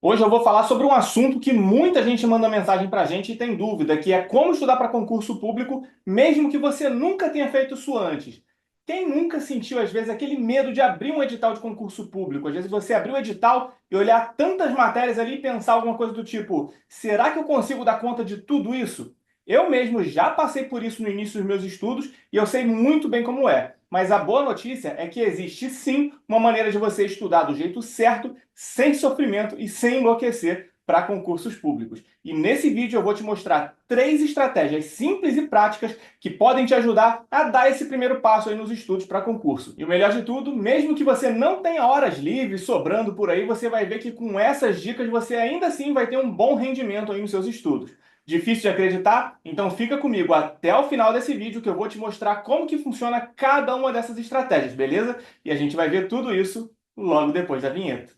Hoje eu vou falar sobre um assunto que muita gente manda mensagem para a gente e tem dúvida, que é como estudar para concurso público, mesmo que você nunca tenha feito isso antes. Quem nunca sentiu, às vezes, aquele medo de abrir um edital de concurso público? Às vezes você abrir o edital e olhar tantas matérias ali e pensar alguma coisa do tipo, será que eu consigo dar conta de tudo isso? Eu mesmo já passei por isso no início dos meus estudos e eu sei muito bem como é. Mas a boa notícia é que existe sim uma maneira de você estudar do jeito certo, sem sofrimento e sem enlouquecer para concursos públicos. E nesse vídeo eu vou te mostrar 3 estratégias simples e práticas que podem te ajudar a dar esse primeiro passo aí nos estudos para concurso. E o melhor de tudo, mesmo que você não tenha horas livres sobrando por aí, você vai ver que com essas dicas você ainda assim vai ter um bom rendimento aí nos seus estudos. Difícil de acreditar? Então fica comigo até o final desse vídeo que eu vou te mostrar como que funciona cada uma dessas estratégias, beleza? E a gente vai ver tudo isso logo depois da vinheta.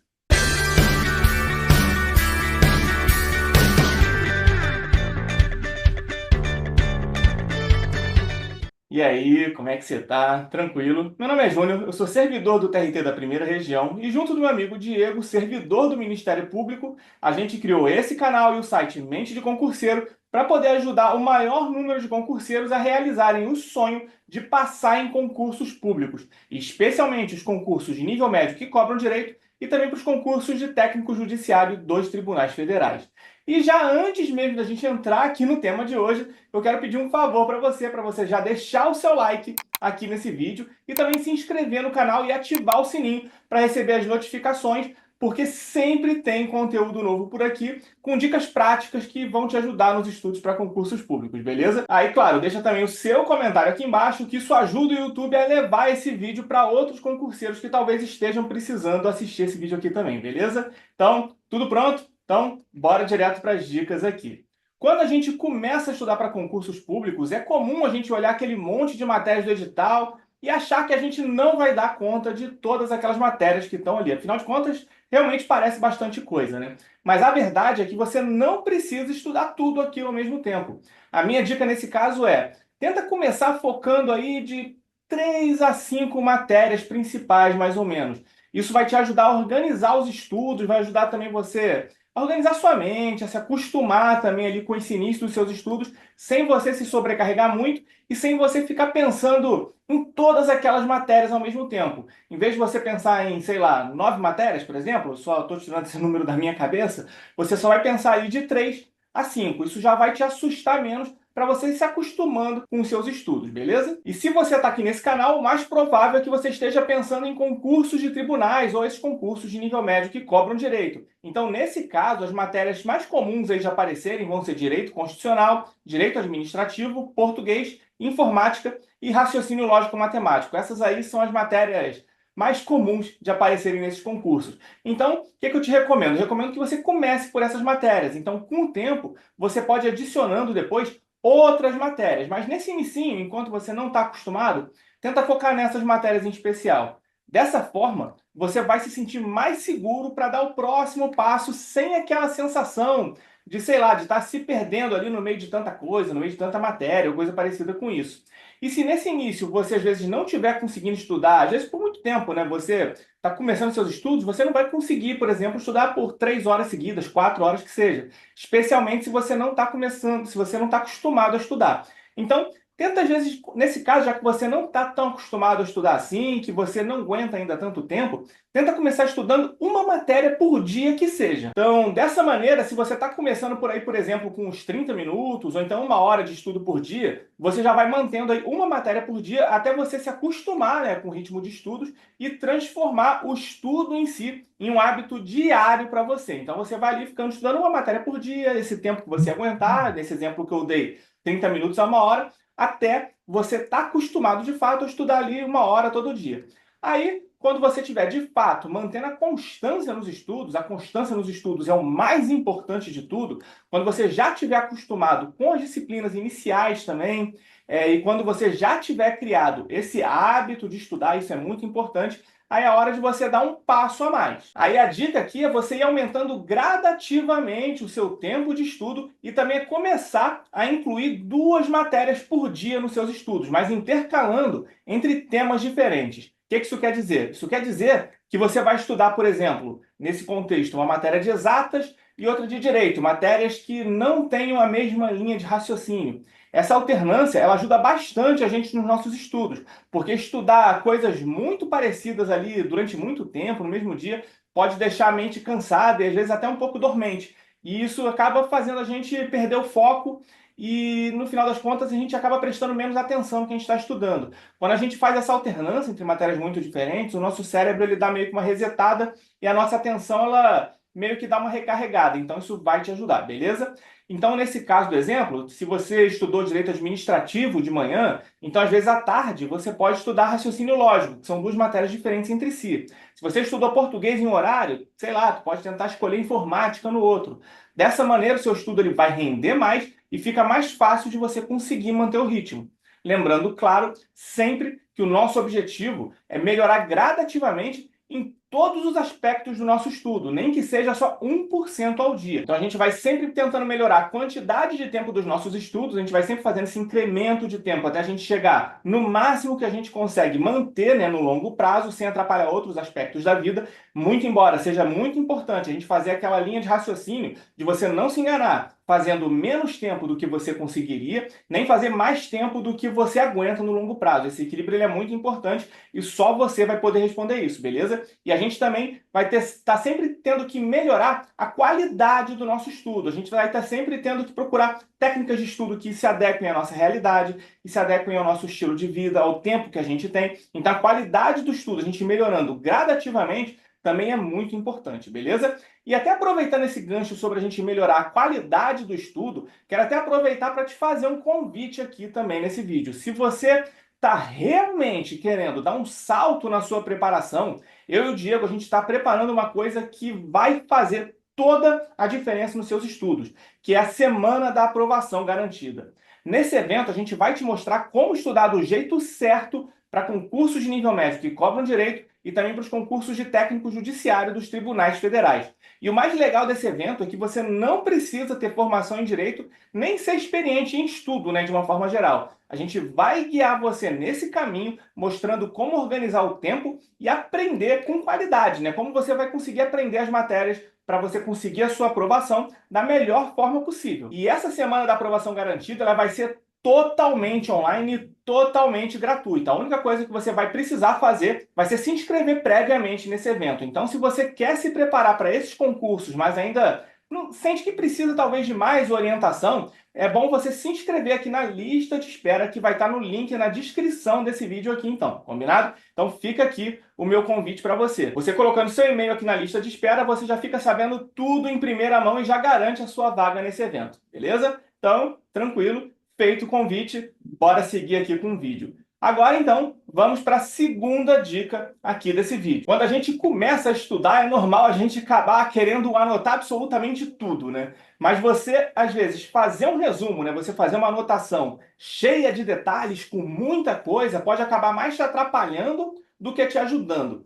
E aí, como é que você tá? Tranquilo? Meu nome é Júnior, eu sou servidor do TRT da Primeira Região e junto do meu amigo Diego, servidor do Ministério Público, a gente criou esse canal e o site Mente de Concurseiro para poder ajudar o maior número de concurseiros a realizarem o sonho de passar em concursos públicos, especialmente os concursos de nível médio que cobram direito e também para os concursos de técnico judiciário dos tribunais federais. E já antes mesmo da gente entrar aqui no tema de hoje, eu quero pedir um favor para você já deixar o seu like aqui nesse vídeo e também se inscrever no canal e ativar o sininho para receber as notificações, porque sempre tem conteúdo novo por aqui, com dicas práticas que vão te ajudar nos estudos para concursos públicos, beleza? Aí, claro, deixa também o seu comentário aqui embaixo, que isso ajuda o YouTube a levar esse vídeo para outros concurseiros que talvez estejam precisando assistir esse vídeo aqui também, beleza? Então, tudo pronto? Então, bora direto para as dicas aqui. Quando a gente começa a estudar para concursos públicos, é comum a gente olhar aquele monte de matérias do edital e achar que a gente não vai dar conta de todas aquelas matérias que estão ali. Afinal de contas, realmente parece bastante coisa, né? Mas a verdade é que você não precisa estudar tudo aquilo ao mesmo tempo. A minha dica nesse caso é, tenta começar focando aí de 3 a 5 matérias principais, mais ou menos. Isso vai te ajudar a organizar os estudos, vai ajudar também você a organizar sua mente, a se acostumar também ali com esse início dos seus estudos, sem você se sobrecarregar muito e sem você ficar pensando em todas aquelas matérias ao mesmo tempo. Em vez de você pensar em, sei lá, 9 matérias, por exemplo, só estou tirando esse número da minha cabeça, você só vai pensar ali de 3 a 5. Isso já vai te assustar menos para você ir se acostumando com os seus estudos, beleza? E se você está aqui nesse canal, o mais provável é que você esteja pensando em concursos de tribunais ou esses concursos de nível médio que cobram direito. Então, nesse caso, as matérias mais comuns aí de aparecerem vão ser direito constitucional, direito administrativo, português, informática e raciocínio lógico-matemático. Essas aí são as matérias mais comuns de aparecerem nesses concursos. Então, o que eu te recomendo? Eu recomendo que você comece por essas matérias. Então, com o tempo, você pode ir adicionando depois outras matérias. Mas nesse inicinho, enquanto você não está acostumado, tenta focar nessas matérias em especial. Dessa forma, você vai se sentir mais seguro para dar o próximo passo sem aquela sensação de, sei lá, de estar se perdendo ali no meio de tanta coisa, no meio de tanta matéria, ou coisa parecida com isso. E se nesse início você às vezes não estiver conseguindo estudar, às vezes por muito tempo, né? Você está começando seus estudos, você não vai conseguir, por exemplo, estudar por 3 horas seguidas, 4 horas que seja. Especialmente se você não está começando, se você não está acostumado a estudar. Então, tenta, às vezes, nesse caso, já que você não está tão acostumado a estudar assim, que você não aguenta ainda tanto tempo, tenta começar estudando uma matéria por dia que seja. Então, dessa maneira, se você está começando por aí, por exemplo, com uns 30 minutos, ou então 1 hora de estudo por dia, você já vai mantendo aí uma matéria por dia até você se acostumar, né, com o ritmo de estudos e transformar o estudo em si em um hábito diário para você. Então, você vai ali ficando estudando uma matéria por dia, esse tempo que você aguentar, nesse exemplo que eu dei, 30 minutos a 1 hora, até você estar acostumado de fato a estudar ali 1 hora todo dia. Aí, quando você estiver de fato mantendo a constância nos estudos, a constância nos estudos é o mais importante de tudo, quando você já estiver acostumado com as disciplinas iniciais também, e quando você já tiver criado esse hábito de estudar, isso é muito importante, aí é a hora de você dar um passo a mais. Aí a dica aqui é você ir aumentando gradativamente o seu tempo de estudo e também começar a incluir 2 matérias por dia nos seus estudos, mas intercalando entre temas diferentes. O que isso quer dizer? Isso quer dizer que você vai estudar, por exemplo, nesse contexto, uma matéria de exatas e outra de direito, matérias que não tenham a mesma linha de raciocínio. Essa alternância, ela ajuda bastante a gente nos nossos estudos, porque estudar coisas muito parecidas ali durante muito tempo, no mesmo dia, pode deixar a mente cansada e às vezes até um pouco dormente. E isso acaba fazendo a gente perder o foco e, no final das contas, a gente acaba prestando menos atenção no que a gente está estudando. Quando a gente faz essa alternância entre matérias muito diferentes, o nosso cérebro ele dá meio que uma resetada e a nossa atenção ela meio que dá uma recarregada. Então, isso vai te ajudar, beleza? Então, nesse caso do exemplo, se você estudou direito administrativo de manhã, então, às vezes, à tarde, você pode estudar raciocínio lógico, que são duas matérias diferentes entre si. Se você estudou português em um horário, sei lá, tu pode tentar escolher informática no outro. Dessa maneira, o seu estudo ele vai render mais e fica mais fácil de você conseguir manter o ritmo. Lembrando, claro, sempre que o nosso objetivo é melhorar gradativamente em todos os aspectos do nosso estudo, nem que seja só 1% ao dia. Então a gente vai sempre tentando melhorar a quantidade de tempo dos nossos estudos, a gente vai sempre fazendo esse incremento de tempo até a gente chegar no máximo que a gente consegue manter, né, no longo prazo, sem atrapalhar outros aspectos da vida, muito embora seja muito importante a gente fazer aquela linha de raciocínio de você não se enganar, fazendo menos tempo do que você conseguiria, nem fazer mais tempo do que você aguenta no longo prazo. Esse equilíbrio ele é muito importante e só você vai poder responder isso, beleza? E a gente também vai estar sempre tendo que melhorar a qualidade do nosso estudo. A gente vai estar sempre tendo que procurar técnicas de estudo que se adequem à nossa realidade, que se adequem ao nosso estilo de vida, ao tempo que a gente tem. Então, a qualidade do estudo, a gente melhorando gradativamente, também é muito importante, beleza? E até aproveitando esse gancho sobre a gente melhorar a qualidade do estudo, quero até aproveitar para te fazer um convite aqui também nesse vídeo. Se você está realmente querendo dar um salto na sua preparação, eu e o Diego, a gente está preparando uma coisa que vai fazer toda a diferença nos seus estudos, que é a Semana da Aprovação Garantida. Nesse evento, a gente vai te mostrar como estudar do jeito certo para concursos de nível médio que cobram direito e também para os concursos de técnico judiciário dos tribunais federais. E o mais legal desse evento é que você não precisa ter formação em direito, nem ser experiente em estudo, né, de uma forma geral. A gente vai guiar você nesse caminho, mostrando como organizar o tempo e aprender com qualidade, né? Como você vai conseguir aprender as matérias para você conseguir a sua aprovação da melhor forma possível. E essa semana da aprovação garantida, ela vai ser totalmente online, totalmente gratuita. A única coisa que você vai precisar fazer vai ser se inscrever previamente nesse evento. Então, se você quer se preparar para esses concursos, mas ainda não sente que precisa talvez de mais orientação, é bom você se inscrever aqui na lista de espera que vai estar no link na descrição desse vídeo aqui então, combinado? Então fica aqui o meu convite para você. Você colocando seu e-mail aqui na lista de espera, você já fica sabendo tudo em primeira mão e já garante a sua vaga nesse evento, beleza? Então, tranquilo. Feito o convite, bora seguir aqui com o vídeo. Agora, então, vamos para a segunda dica aqui desse vídeo. Quando a gente começa a estudar, é normal a gente acabar querendo anotar absolutamente tudo, né? Mas você, às vezes, fazer um resumo, né? Você fazer uma anotação cheia de detalhes, com muita coisa, pode acabar mais te atrapalhando do que te ajudando.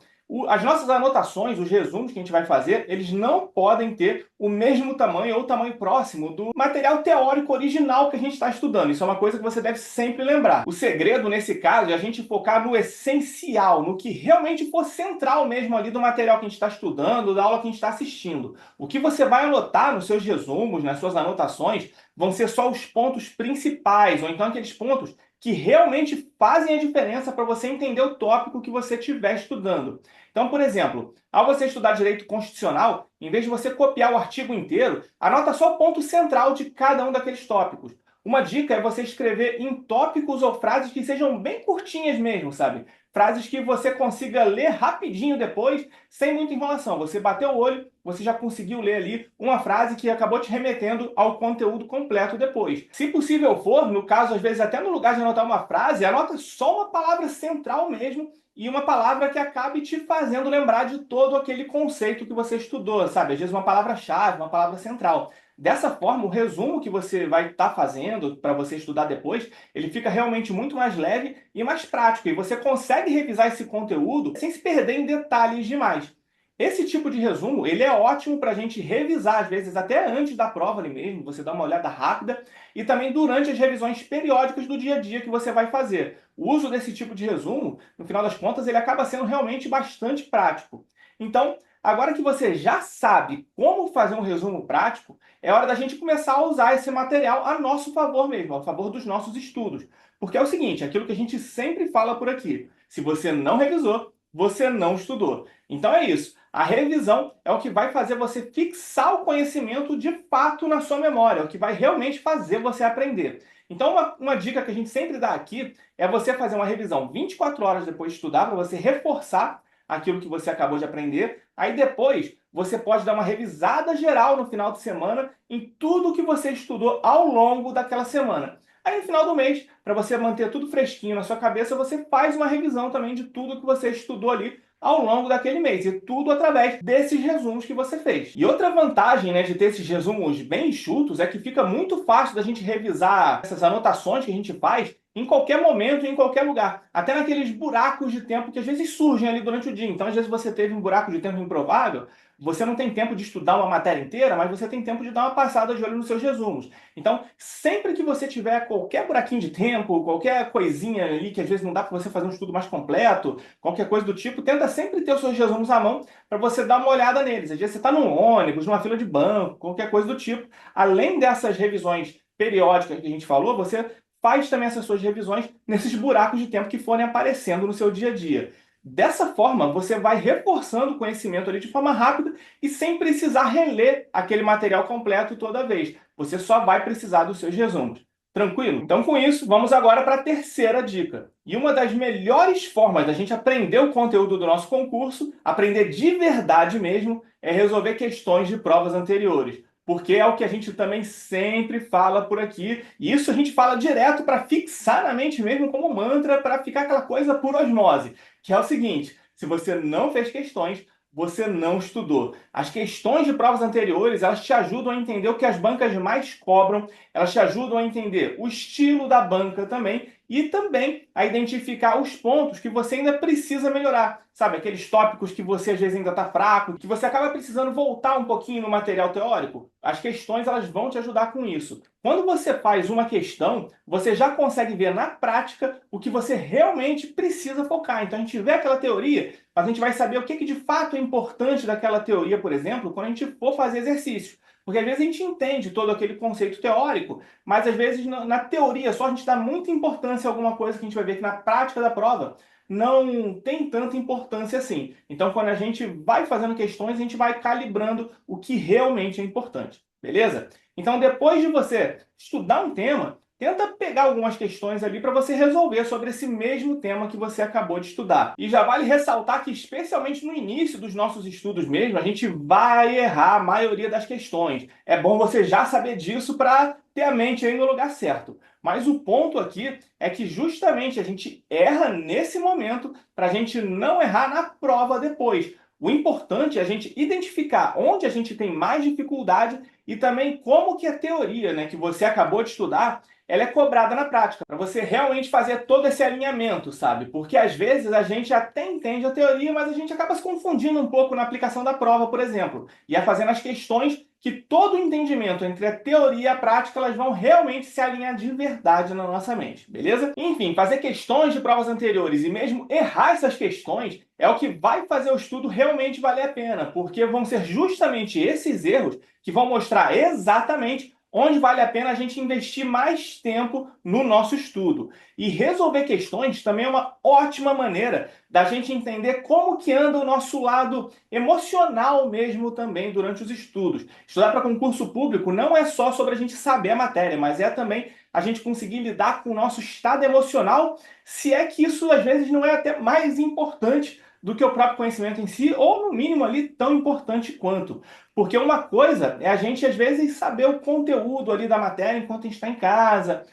As nossas anotações, os resumos que a gente vai fazer, eles não podem ter o mesmo tamanho ou tamanho próximo do material teórico original que a gente está estudando. Isso é uma coisa que você deve sempre lembrar. O segredo, nesse caso, é a gente focar no essencial, no que realmente for central mesmo ali do material que a gente está estudando, da aula que a gente está assistindo. O que você vai anotar nos seus resumos, nas suas anotações, vão ser só os pontos principais, ou então aqueles pontos que realmente fazem a diferença para você entender o tópico que você estiver estudando. Então, por exemplo, ao você estudar direito constitucional, em vez de você copiar o artigo inteiro, anota só o ponto central de cada um daqueles tópicos. Uma dica é você escrever em tópicos ou frases que sejam bem curtinhas mesmo, sabe? Frases que você consiga ler rapidinho depois, sem muita enrolação. Você bateu o olho, você já conseguiu ler ali uma frase que acabou te remetendo ao conteúdo completo depois. Se possível for, no caso, às vezes até no lugar de anotar uma frase, anota só uma palavra central mesmo e uma palavra que acabe te fazendo lembrar de todo aquele conceito que você estudou, sabe? Às vezes uma palavra-chave, uma palavra central. Dessa forma, o resumo que você vai estar fazendo para você estudar depois, ele fica realmente muito mais leve e mais prático. E você consegue revisar esse conteúdo sem se perder em detalhes demais. Esse tipo de resumo, ele é ótimo para a gente revisar, às vezes até antes da prova ali mesmo, você dá uma olhada rápida, e também durante as revisões periódicas do dia a dia que você vai fazer. O uso desse tipo de resumo, no final das contas, ele acaba sendo realmente bastante prático. Então, agora que você já sabe como fazer um resumo prático, é hora da gente começar a usar esse material a nosso favor mesmo, a favor dos nossos estudos. Porque é o seguinte, aquilo que a gente sempre fala por aqui, se você não revisou, você não estudou. Então é isso. A revisão é o que vai fazer você fixar o conhecimento de fato na sua memória, é o que vai realmente fazer você aprender. Então, uma dica que a gente sempre dá aqui é você fazer uma revisão 24 horas depois de estudar, para você reforçar aquilo que você acabou de aprender. Aí depois, você pode dar uma revisada geral no final de semana em tudo que você estudou ao longo daquela semana. Aí no final do mês, para você manter tudo fresquinho na sua cabeça, você faz uma revisão também de tudo que você estudou ali ao longo daquele mês, e tudo através desses resumos que você fez. E outra vantagem, né, de ter esses resumos bem enxutos é que fica muito fácil da gente revisar essas anotações que a gente faz em qualquer momento, em qualquer lugar. Até naqueles buracos de tempo que às vezes surgem ali durante o dia. Então, às vezes você teve um buraco de tempo improvável, você não tem tempo de estudar uma matéria inteira, mas você tem tempo de dar uma passada de olho nos seus resumos. Então, sempre que você tiver qualquer buraquinho de tempo, qualquer coisinha ali que às vezes não dá para você fazer um estudo mais completo, qualquer coisa do tipo, tenta sempre ter os seus resumos à mão para você dar uma olhada neles. Às vezes você está num ônibus, numa fila de banco, qualquer coisa do tipo. Além dessas revisões periódicas que a gente falou, você faz também essas suas revisões nesses buracos de tempo que forem aparecendo no seu dia a dia. Dessa forma, você vai reforçando o conhecimento ali de forma rápida e sem precisar reler aquele material completo toda vez. Você só vai precisar dos seus resumos. Tranquilo? Então, com isso, vamos agora para a terceira dica. E uma das melhores formas da gente aprender o conteúdo do nosso concurso, aprender de verdade mesmo, é resolver questões de provas anteriores. Porque é o que a gente também sempre fala por aqui, e isso a gente fala direto para fixar na mente mesmo como mantra, para ficar aquela coisa por osmose, que é o seguinte: se você não fez questões, você não estudou. As questões de provas anteriores, elas te ajudam a entender o que as bancas mais cobram, elas te ajudam a entender o estilo da banca também e também a identificar os pontos que você ainda precisa melhorar. Sabe, aqueles tópicos que você às vezes ainda está fraco, que você acaba precisando voltar um pouquinho no material teórico. As questões, elas vão te ajudar com isso. Quando você faz uma questão, você já consegue ver na prática o que você realmente precisa focar. Então a gente vê aquela teoria, mas a gente vai saber o que de fato é importante daquela teoria, por exemplo, quando a gente for fazer exercícios. Porque às vezes a gente entende todo aquele conceito teórico, mas às vezes na teoria só a gente dá muita importância a alguma coisa que a gente vai ver que na prática da prova não tem tanta importância assim. Então, quando a gente vai fazendo questões, a gente vai calibrando o que realmente é importante. Beleza? Então, depois de você estudar um tema, tenta pegar algumas questões ali para você resolver sobre esse mesmo tema que você acabou de estudar. E já vale ressaltar que, especialmente no início dos nossos estudos mesmo, a gente vai errar a maioria das questões. É bom você já saber disso para ter a mente aí no lugar certo. Mas o ponto aqui é que justamente a gente erra nesse momento para a gente não errar na prova depois. O importante é a gente identificar onde a gente tem mais dificuldade e também como que a teoria, né, que você acabou de estudar, ela é cobrada na prática, para você realmente fazer todo esse alinhamento, sabe? Porque às vezes a gente até entende a teoria, mas a gente acaba se confundindo um pouco na aplicação da prova, por exemplo, e é fazendo as questões que todo o entendimento entre a teoria e a prática, elas vão realmente se alinhar de verdade na nossa mente, beleza? Enfim, fazer questões de provas anteriores e mesmo errar essas questões é o que vai fazer o estudo realmente valer a pena, porque vão ser justamente esses erros que vão mostrar exatamente onde vale a pena a gente investir mais tempo no nosso estudo. E resolver questões também é uma ótima maneira da gente entender como que anda o nosso lado emocional mesmo também durante os estudos. Estudar para concurso público não é só sobre a gente saber a matéria, mas é também a gente conseguir lidar com o nosso estado emocional, se é que isso às vezes não é até mais importante do que o próprio conhecimento em si, ou no mínimo ali tão importante quanto. Porque uma coisa é a gente às vezes saber o conteúdo ali da matéria enquanto a gente está em casa,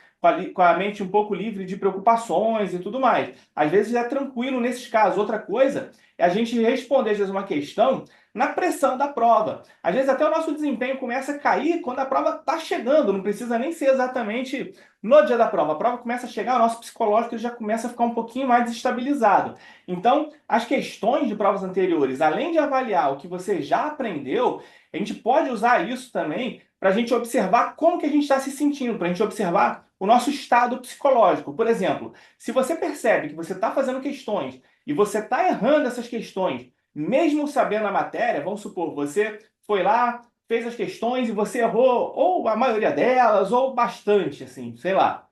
com a mente um pouco livre de preocupações e tudo mais. Às vezes é tranquilo nesses casos. Outra coisa é a gente responder, às vezes, uma questão na pressão da prova. Às vezes até o nosso desempenho começa a cair quando a prova está chegando, não precisa nem ser exatamente no dia da prova. A prova começa a chegar, o nosso psicológico já começa a ficar um pouquinho mais desestabilizado. Então, as questões de provas anteriores, além de avaliar o que você já aprendeu, a gente pode usar isso também para a gente observar como que a gente está se sentindo, para a gente observar o nosso estado psicológico. Por exemplo, se você percebe que você está fazendo questões e você está errando essas questões, mesmo sabendo a matéria, vamos supor, você foi lá, fez as questões e você errou ou a maioria delas, ou bastante, assim, sei lá,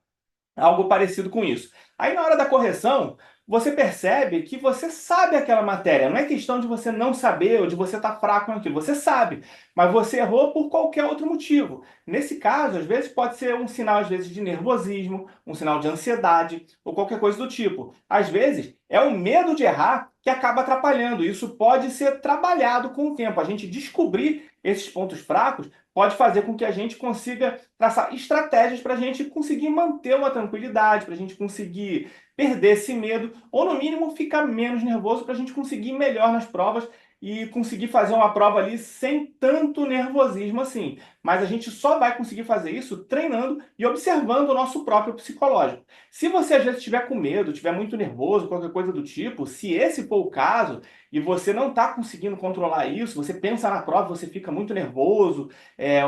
algo parecido com isso. Aí na hora da correção, você percebe que você sabe aquela matéria. Não é questão de você não saber ou de você estar fraco naquilo. Você sabe, mas você errou por qualquer outro motivo. Nesse caso, às vezes pode ser um sinal às vezes de nervosismo, um sinal de ansiedade ou qualquer coisa do tipo. Às vezes é o medo de errar que acaba atrapalhando. Isso pode ser trabalhado com o tempo. A gente descobrir esses pontos fracos pode fazer com que a gente consiga traçar estratégias para a gente conseguir manter uma tranquilidade, para a gente conseguir perder esse medo, ou no mínimo ficar menos nervoso para a gente conseguir ir melhor nas provas e conseguir fazer uma prova ali sem tanto nervosismo assim. Mas a gente só vai conseguir fazer isso treinando e observando o nosso próprio psicológico. Se você às vezes estiver com medo, estiver muito nervoso, qualquer coisa do tipo, se esse for o caso e você não está conseguindo controlar isso, você pensa na prova, você fica muito nervoso,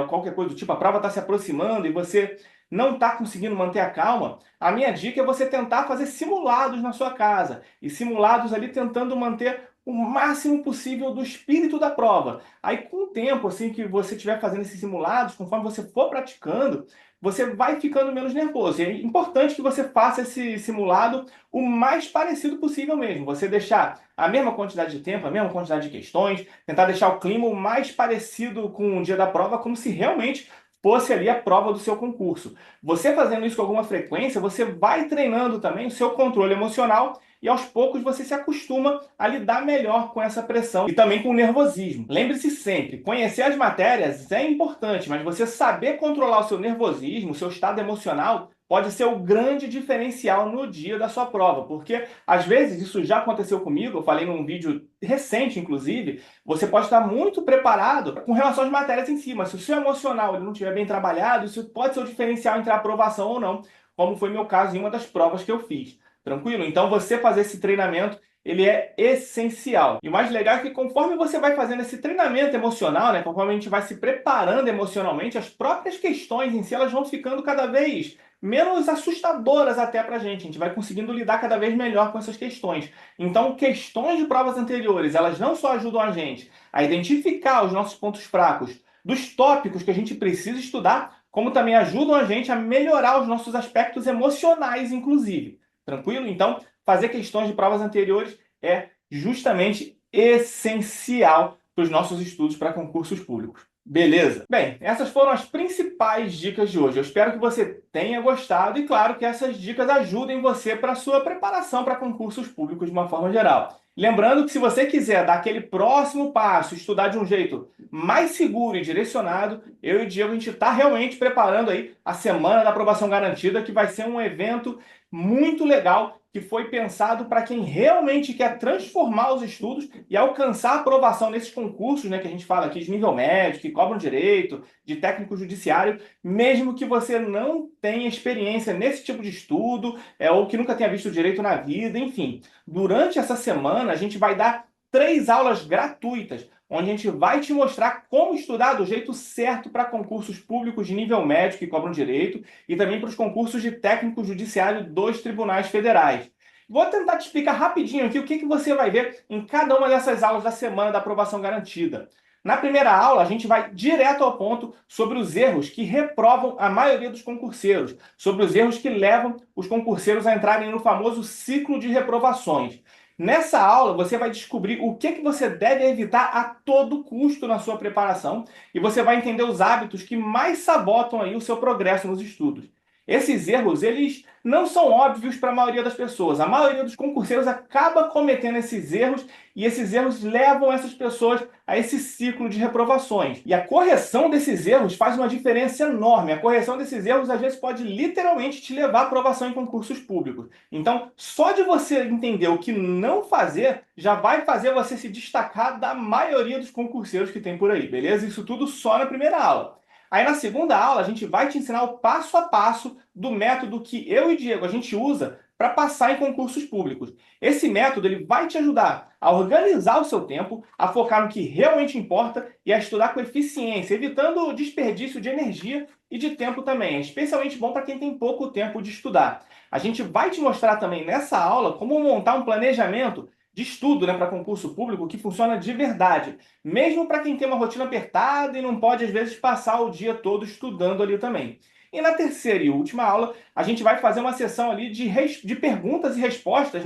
ou qualquer coisa do tipo, a prova está se aproximando e você não está conseguindo manter a calma, a minha dica é você tentar fazer simulados na sua casa. E simulados ali tentando manter o máximo possível do espírito da prova. Aí com o tempo, assim, que você estiver fazendo esses simulados, conforme você for praticando, você vai ficando menos nervoso. E é importante que você faça esse simulado o mais parecido possível mesmo. Você deixar a mesma quantidade de tempo, a mesma quantidade de questões, tentar deixar o clima o mais parecido com o dia da prova, como se realmente fosse ali a prova do seu concurso. Você fazendo isso com alguma frequência, você vai treinando também o seu controle emocional e aos poucos você se acostuma a lidar melhor com essa pressão e também com o nervosismo. Lembre-se sempre, conhecer as matérias é importante, mas você saber controlar o seu nervosismo, o seu estado emocional, pode ser o grande diferencial no dia da sua prova, porque às vezes isso já aconteceu comigo, eu falei num vídeo recente, inclusive, você pode estar muito preparado com relação às matérias em si, mas se o seu emocional ele não estiver bem trabalhado, isso pode ser o diferencial entre a aprovação ou não, como foi meu caso em uma das provas que eu fiz. Tranquilo? Então você fazer esse treinamento, ele é essencial. E o mais legal é que conforme você vai fazendo esse treinamento emocional, né, conforme a gente vai se preparando emocionalmente, as próprias questões em si, elas vão ficando cada vez menos assustadoras até pra gente. A gente vai conseguindo lidar cada vez melhor com essas questões. Então, questões de provas anteriores, elas não só ajudam a gente a identificar os nossos pontos fracos dos tópicos que a gente precisa estudar, como também ajudam a gente a melhorar os nossos aspectos emocionais, inclusive. Tranquilo? Então, fazer questões de provas anteriores é justamente essencial para os nossos estudos para concursos públicos. Beleza? Bem, essas foram as principais dicas de hoje. Eu espero que você tenha gostado e, claro, que essas dicas ajudem você para a sua preparação para concursos públicos de uma forma geral. Lembrando que se você quiser dar aquele próximo passo, estudar de um jeito mais seguro e direcionado, eu e o Diego, a gente está realmente preparando aí a Semana da Aprovação Garantida, que vai ser um evento muito legal, que foi pensado para quem realmente quer transformar os estudos e alcançar a aprovação nesses concursos, né, que a gente fala aqui de nível médio, que cobram direito, de técnico judiciário, mesmo que você não tenha experiência nesse tipo de estudo, ou que nunca tenha visto direito na vida, enfim. Durante essa semana, a gente vai dar 3 aulas gratuitas, onde a gente vai te mostrar como estudar do jeito certo para concursos públicos de nível médio que cobram direito e também para os concursos de técnico judiciário dos tribunais federais. Vou tentar te explicar rapidinho aqui o que você vai ver em cada uma dessas aulas da semana da aprovação garantida. Na primeira aula, a gente vai direto ao ponto sobre os erros que reprovam a maioria dos concurseiros, sobre os erros que levam os concurseiros a entrarem no famoso ciclo de reprovações. Nessa aula, você vai descobrir o que você deve evitar a todo custo na sua preparação e você vai entender os hábitos que mais sabotam aí o seu progresso nos estudos. Esses erros, eles não são óbvios para a maioria das pessoas. A maioria dos concurseiros acaba cometendo esses erros e esses erros levam essas pessoas a esse ciclo de reprovações. E a correção desses erros faz uma diferença enorme. A correção desses erros, às vezes, pode literalmente te levar à aprovação em concursos públicos. Então, só de você entender o que não fazer, já vai fazer você se destacar da maioria dos concurseiros que tem por aí, beleza? Isso tudo só na primeira aula. Aí na segunda aula a gente vai te ensinar o passo a passo do método que eu e Diego a gente usa para passar em concursos públicos. Esse método ele vai te ajudar a organizar o seu tempo, a focar no que realmente importa e a estudar com eficiência, evitando o desperdício de energia e de tempo também. É especialmente bom para quem tem pouco tempo de estudar. A gente vai te mostrar também nessa aula como montar um planejamento de estudo, para concurso público que funciona de verdade, mesmo para quem tem uma rotina apertada e não pode, às vezes, passar o dia todo estudando ali também. E na terceira e última aula, a gente vai fazer uma sessão ali de perguntas e respostas,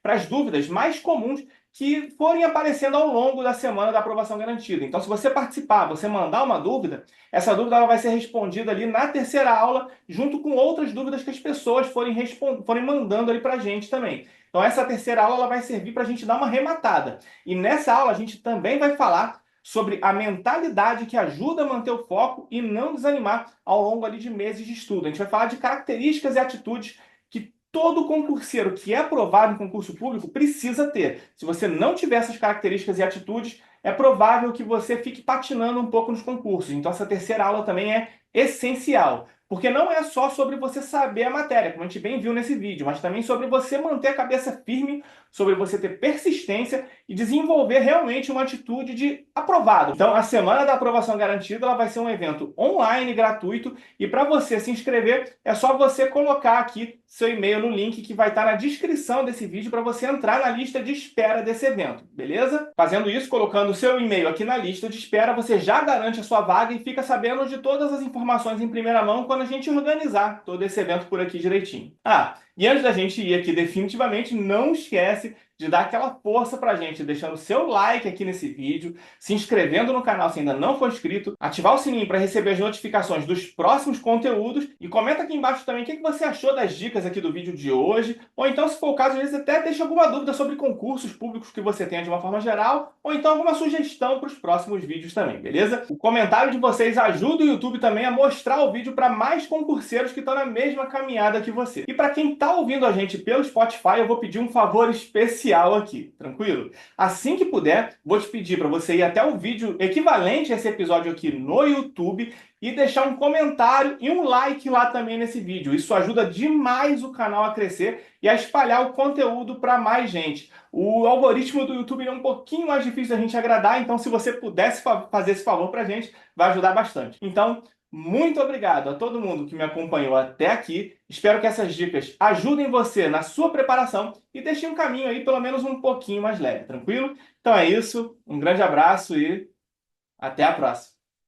para as dúvidas mais comuns que forem aparecendo ao longo da semana da aprovação garantida. Então, se você participar, você mandar uma dúvida, essa dúvida ela vai ser respondida ali na terceira aula, junto com outras dúvidas que as pessoas forem mandando ali para a gente também. Então, essa terceira aula ela vai servir para a gente dar uma rematada. E nessa aula, a gente também vai falar sobre a mentalidade que ajuda a manter o foco e não desanimar ao longo ali de meses de estudo. A gente vai falar de características e atitudes que todo concurseiro que é aprovado em concurso público precisa ter. Se você não tiver essas características e atitudes, é provável que você fique patinando um pouco nos concursos. Então, essa terceira aula também é essencial. Porque não é só sobre você saber a matéria, como a gente bem viu nesse vídeo, mas também sobre você manter a cabeça firme, sobre você ter persistência e desenvolver realmente uma atitude de aprovado. Então, a Semana da Aprovação Garantida ela vai ser um evento online, gratuito, e para você se inscrever, é só você colocar aqui seu e-mail no link que vai estar na descrição desse vídeo para você entrar na lista de espera desse evento, beleza? Fazendo isso, colocando o seu e-mail aqui na lista de espera, você já garante a sua vaga e fica sabendo de todas as informações em primeira mão quando a gente organizar todo esse evento por aqui direitinho. E antes da gente ir aqui definitivamente, não esquece de dar aquela força pra gente, deixando o seu like aqui nesse vídeo, se inscrevendo no canal se ainda não for inscrito, ativar o sininho para receber as notificações dos próximos conteúdos e comenta aqui embaixo também o que você achou das dicas aqui do vídeo de hoje, ou então, se for o caso, às vezes até deixa alguma dúvida sobre concursos públicos que você tenha de uma forma geral, ou então alguma sugestão para os próximos vídeos também, beleza? O comentário de vocês ajuda o YouTube também a mostrar o vídeo para mais concurseiros que estão na mesma caminhada que você. E para quem está ouvindo a gente pelo Spotify, eu vou pedir um favor especial aqui, tranquilo? Assim que puder, vou te pedir para você ir até o vídeo equivalente a esse episódio aqui no YouTube e deixar um comentário e um like lá também nesse vídeo. Isso ajuda demais o canal a crescer e a espalhar o conteúdo para mais gente. O algoritmo do YouTube é um pouquinho mais difícil da gente agradar, então se você pudesse fazer esse favor para a gente, vai ajudar bastante. Então, muito obrigado a todo mundo que me acompanhou até aqui. Espero que essas dicas ajudem você na sua preparação e deixem um caminho aí pelo menos um pouquinho mais leve, tranquilo? Então é isso, um grande abraço e até a próxima.